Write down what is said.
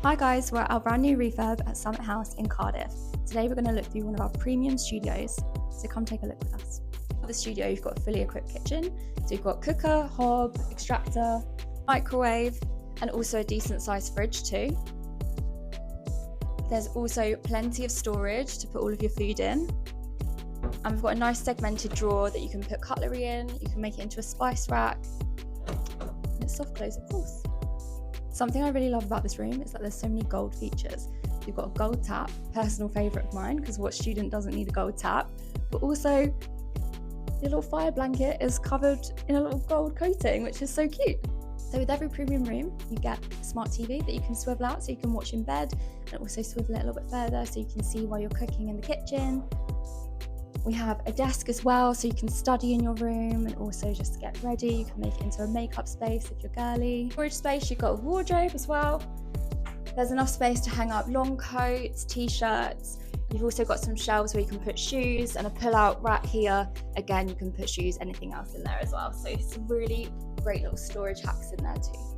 Hi guys, we're at our brand new refurb at Summit House in Cardiff. Today we're going to look through one of our premium studios, so come take a look with us. For the studio, you've got a fully equipped kitchen, so you've got cooker, hob, extractor, microwave, and also a decent sized fridge too. There's also plenty of storage to put all of your food in. And we've got a nice segmented drawer that you can put cutlery in, you can make it into a spice rack, and it's soft close of course. Something I really love about this room is that there's so many gold features. You've got a gold tap, personal favourite of mine, because what student doesn't need a gold tap? But also, your little fire blanket is covered in a little gold coating, which is so cute. So with every premium room, you get a smart TV that you can swivel out so you can watch in bed, and also swivel it a little bit further so you can see while you're cooking in the kitchen. We have a desk as well, so you can study in your room and also just get ready. You can make it into a makeup space if you're girly. Storage space, you've got a wardrobe as well. There's enough space to hang up long coats, t-shirts. You've also got some shelves where you can put shoes and a pull-out rack here. Again, you can put shoes, anything else in there as well. So some really great little storage hacks in there too.